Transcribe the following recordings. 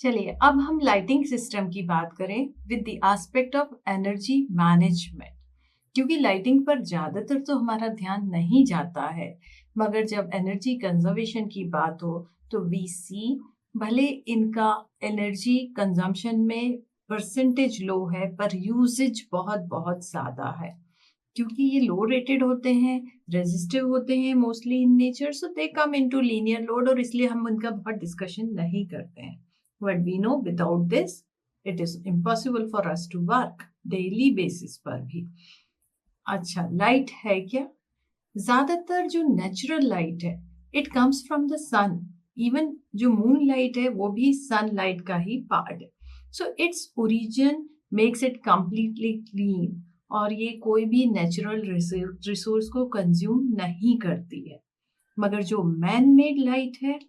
चलिए अब हम लाइटिंग सिस्टम की बात करें with the aspect of energy management. क्योंकि लाइटिंग पर ज़्यादातर तो हमारा ध्यान नहीं जाता है, मगर जब एनर्जी कंजर्वेशन की बात हो तो वी सी भले इनका एनर्जी कंजम्पशन में परसेंटेज लो है पर यूसेज बहुत बहुत ज़्यादा है। क्योंकि ये लो रेटेड होते हैं, रेजिस्टिव होते हैं mostly in nature, so they come into linear load और इसलिए हम उनका बहुत डिस्कशन नहीं करते हैं। But we know without this it is impossible for us to work daily basis पर भी। अच्छा, लाइट है क्या? ज्यादातर जो नेचुरल लाइट है it comes from the sun. Even जो मून लाइट है वो भी सन लाइट का ही पार्ट है। So its origin makes it completely clean और ये कोई भी नेचुरल रिसोर्स को कंज्यूम नहीं करती है। मगर जो मैन मेड लाइट है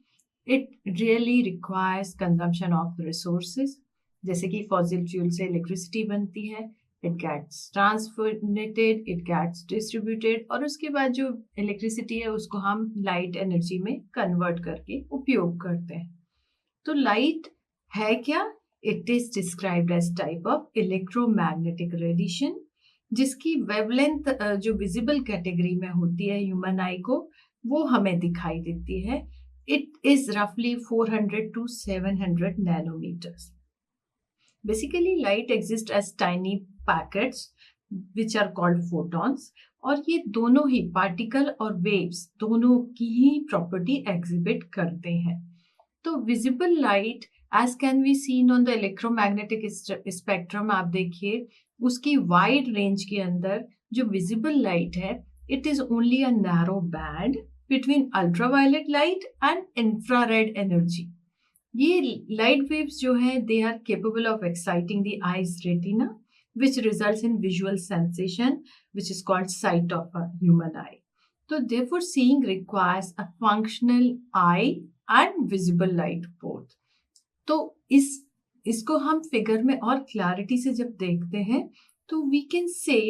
it really requires consumption of resources. जैसे कि फॉसिल फ्यूल से इलेक्ट्रिसिटी बनती है, it gets transformed, it gets distributed और उसके बाद जो इलेक्ट्रिसिटी है उसको हम लाइट एनर्जी में कन्वर्ट करके उपयोग करते हैं। तो लाइट है क्या? It is described as type of electromagnetic radiation जिसकी वेवलेंथ जो विजिबल कैटेगरी में होती है ह्यूमन आई को, वो हमें दिखाई देती है। इट इज रफली 400 to 700 nanometers. Basically, light exists as tiny packets which are called photons और ये दोनों ही पार्टिकल और वेव्स दोनों की ही प्रॉपर्टी एग्जिबिट करते हैं। तो visible light as can be seen on the electromagnetic spectrum, आप देखिए उसकी वाइड रेंज के अंदर जो विजिबल लाइट है it is only a narrow band between ultraviolet light and infrared energy. ये लाइट वेव्स जो है they are capable of exciting the eyes retina which results in visual sensation which is called sight of a human eye. So therefore seeing requires a functional eye and visible light both. तो इसको हम figure में और clarity से जब देखते हैं तो वी कैन से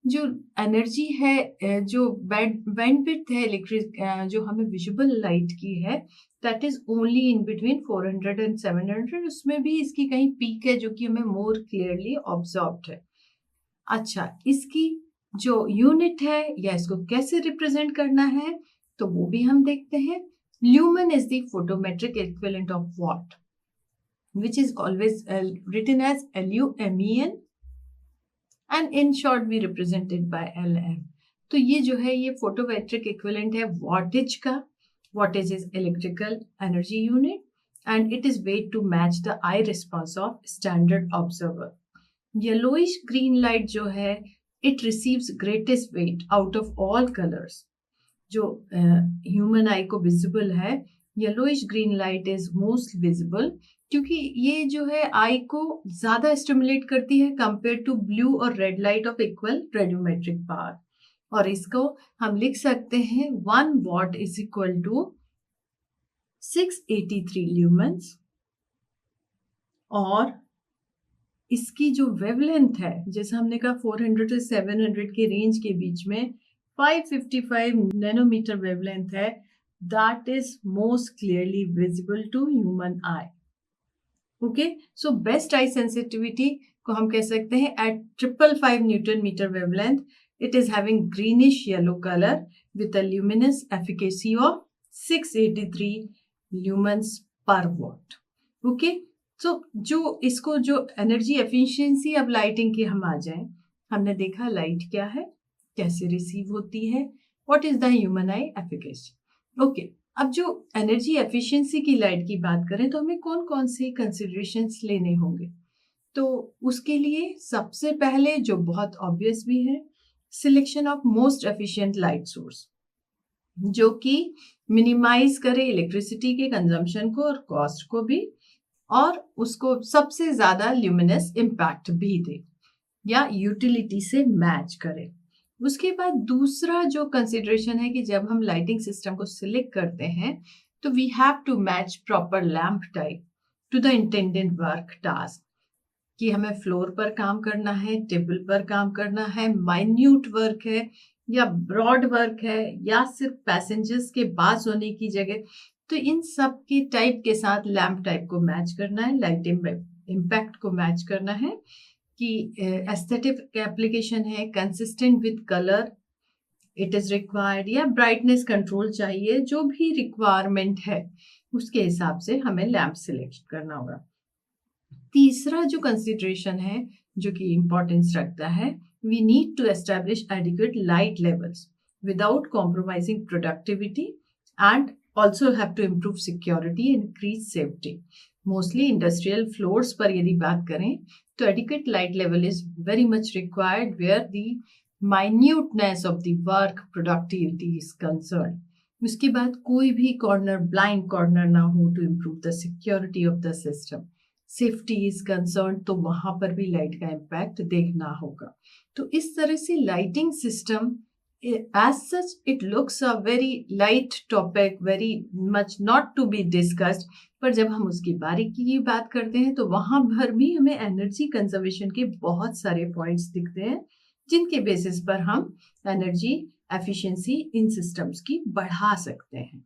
जो एनर्जी है, जो बैंडविड्थ है इलेक्ट्रिक जो हमें विजिबल लाइट की है that is only in between 400 and 700। उसमें भी इसकी कहीं पीक है जो कि हमें मोर क्लियरली ऑब्जर्व्ड है। अच्छा, इसकी जो यूनिट है या इसको कैसे रिप्रेजेंट करना है तो वो भी हम देखते हैं। Lumen is the photometric equivalent of what which is always written as LUMEN and in short we represented by LM। तो ये जो है ये फोटोमेट्रिक इक्विवेलेंट है वॉटेज का। Wattage is electrical energy unit and it is weighed to match the eye response of standard observer। Yellowish green light जो है it receives greatest weight out of all colors। जो human आई को visible है yellowish green light is most visible क्योंकि ये जो है आई को ज्यादा स्टिमुलेट करती है कंपेयर टू ब्लू और red light of equal radiometric power. और इसको हम लिख सकते हैं 1 watt is equal to 683 lumens और इसकी जो वेवलेंथ है जैसे हमने कहा 400 से 700 के रेंज के बीच में 555 नैनोमीटर वेवलेंथ है that is most clearly visible to human eye। Okay, so best eye sensitivity को हम कह सकते हैं at 555 Newton meter wavelength, it is having greenish yellow color with a luminous efficacy of 683 lumens per watt। Okay, so जो इसको जो energy efficiency अब lighting की हम आ जाएं, हमने देखा लाइट क्या है, कैसे रिसीव होती है, what is the human I efficacy. Okay, अब जो एनर्जी एफिशिएंसी की लाइट की बात करें तो हमें कौन कौन से कंसिडरेशंस लेने होंगे। तो उसके लिए सबसे पहले जो बहुत ऑब्वियस भी है, selection of most efficient light source जो कि मिनिमाइज करे इलेक्ट्रिसिटी के कंजम्पशन को और कॉस्ट को भी और उसको सबसे ज्यादा ल्यूमिनस इम्पैक्ट भी दे या यूटिलिटी से मैच करे। उसके बाद दूसरा जो कंसिडरेशन है कि जब हम लाइटिंग सिस्टम को सिलेक्ट करते हैं तो we have to match proper lamp type to the intended work task कि हमें फ्लोर पर काम करना है, टेबल पर काम करना है, माइन्यूट वर्क है या ब्रॉड वर्क है या सिर्फ पैसेंजर्स के पास होने की जगह तो इन सब के टाइप के साथ लैम्प टाइप को मैच करना है, लाइटिंग इम्पैक्ट को मैच करना है कि एस्थेटिक एप्लीकेशन है, consistent with colour it is required, या ब्राइटनेस कंट्रोल चाहिए, जो भी रिक्वायरमेंट है उसके हिसाब से हमें लैम्प सिलेक्ट करना होगा। तीसरा जो कंसिडरेशन है जो कि इम्पोर्टेंस रखता है, we need to establish adequate light levels without compromising productivity and also have to improve security and increase safety. Mostly industrial floors पर यदि बात करें तो adequate light level is very much required where the minuteness of the work productivity is concerned. उसके बाद कोई भी corner blind corner ना हो to improve the security of the system. Safety is concerned तो वहां पर भी लाइट का इम्पैक्ट देखना होगा। तो इस तरह से lighting system as such it looks a very light topic, very much not to be discussed, पर जब हम उसकी बारीकी की बात करते हैं तो वहां पर भी हमें एनर्जी कंजर्वेशन के बहुत सारे पॉइंट्स दिखते हैं जिनके बेसिस पर हम एनर्जी एफिशिएंसी इन सिस्टम्स की बढ़ा सकते हैं।